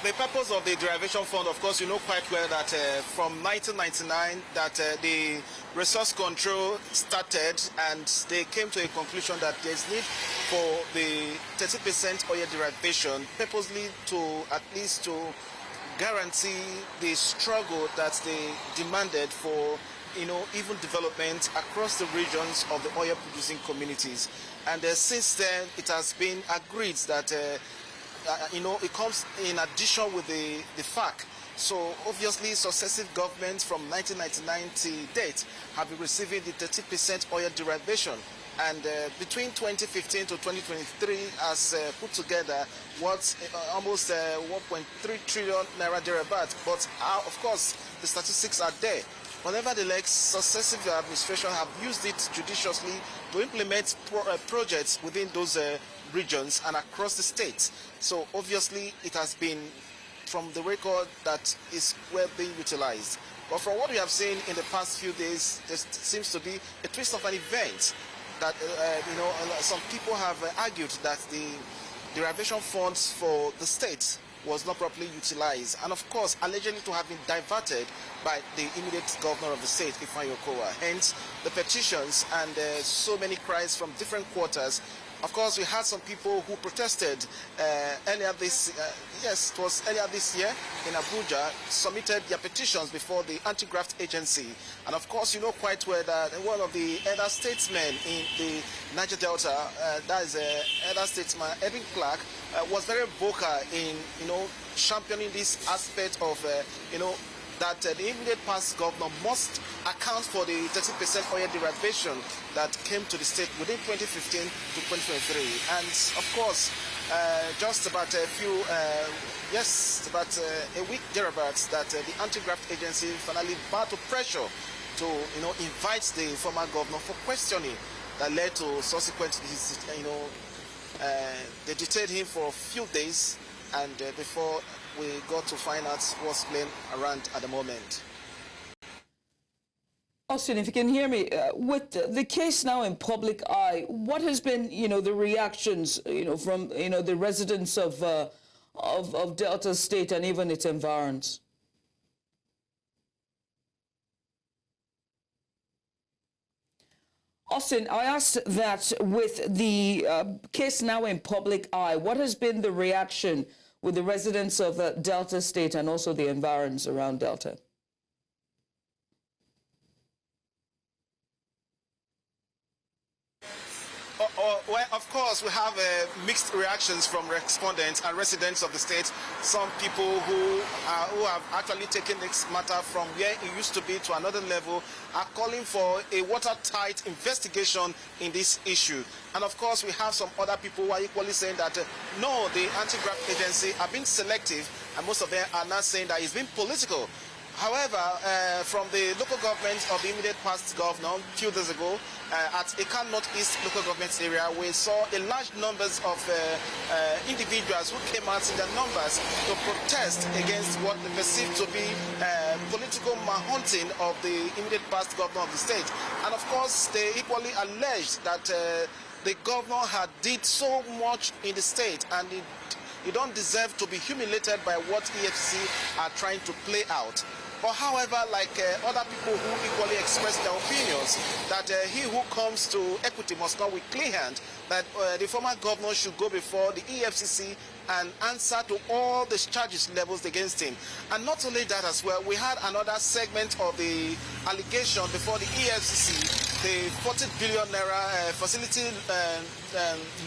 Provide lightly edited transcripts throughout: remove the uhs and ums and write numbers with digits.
the purpose of the derivation fund, of course, you know quite well that from 1999 that the resource control started, and they came to a conclusion that there's need for the 30% oil derivation, purposely to at least to guarantee the struggle that they demanded for, you know, even development across the regions of the oil producing communities. And since then, it has been agreed that you know, it comes in addition with the FAC. So obviously successive governments from 1999 to date have been receiving the 30% oil derivation. And between 2015 to 2023 has put together what's almost 1.3 trillion naira thereabout. But of course, the statistics are there. But nevertheless, successive administration have used it judiciously to implement projects within those regions and across the states. So obviously, it has been from the record that is well being utilized. But from what we have seen in the past few days, there seems to be a twist of an event that, you know, some people have argued that the derivation funds for the state was not properly utilized, and of course allegedly to have been diverted by the immediate governor of the state, Ifeanyi Okowa. Hence the petitions and so many cries from different quarters. Of course, we had some people who protested earlier this, yes, it was earlier this year in Abuja, submitted their petitions before the anti-graft agency. And of course, you know quite well that one of the elder statesmen in the Niger Delta, that is elder statesman Edwin Clark, was very vocal in, you know, championing this aspect of, you know, that the immediate past governor must account for the 30% oil derivation that came to the state within 2015 to 2023. And of course, just about a few, yes, about a week thereabouts, that the anti-graft agency finally battled pressure to, you know, invite the former governor for questioning that led to subsequent, you know, they detained him for a few days, and before we got to find out what's playing around at the moment. Austin, if you can hear me, with the case now in public eye, what has been, you know, the reactions, you know, from, you know, the residents of Delta State and even its environs? Austin, I asked that with the case now in public eye, what has been the reaction with the residents of Delta State and also the environs around Delta? Well, of course, we have mixed reactions from respondents and residents of the state. Some people who have actually taken this matter from where it used to be to another level are calling for a watertight investigation in this issue. And of course, we have some other people who are equally saying that, no, the anti-graft agency are being selective, and most of them are now saying that it's been political. However, from the local government of the immediate past governor, a few days ago, at Ekan Northeast local government area, we saw a large numbers of individuals who came out in their numbers to protest against what they perceived to be political manhunting of the immediate past governor of the state. And of course, they equally alleged that the governor had did so much in the state, and he don't deserve to be humiliated by what EFCC are trying to play out. But however, like other people who equally express their opinions, that he who comes to equity must come with clean hand, that the former governor should go before the EFCC and answer to all the charges levels against him. And not only that as well, we had another segment of the allegation before the EFCC, the 40 billion naira facility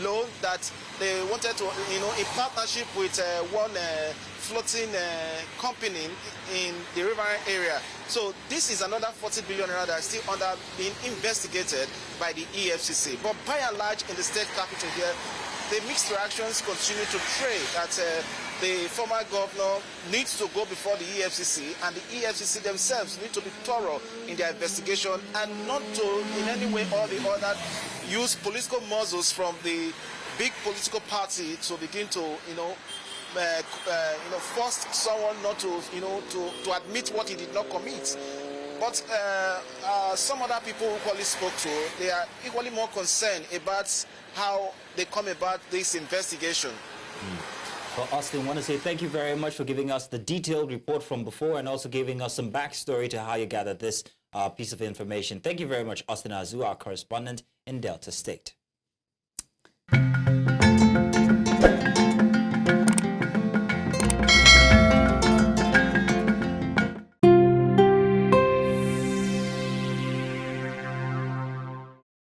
loan that they wanted to, you know, in partnership with one floating company in the river area. So this is another 40 billion naira that is still under being investigated by the EFCC. But by and large, in the state capital here, the mixed reactions continue to trade that the former governor needs to go before the EFCC, and the EFCC themselves need to be thorough in their investigation and not to in any way or the other use political muscles from the big political party to begin to, force someone not to, to admit what he did not commit. But some other people who equally spoke to, they are equally more concerned about how they come about this investigation. Well, Austin, I want to say thank you very much for giving us the detailed report from before and also giving us some backstory to how you gathered this piece of information. Thank you very much, Austin Azu, our correspondent in Delta State.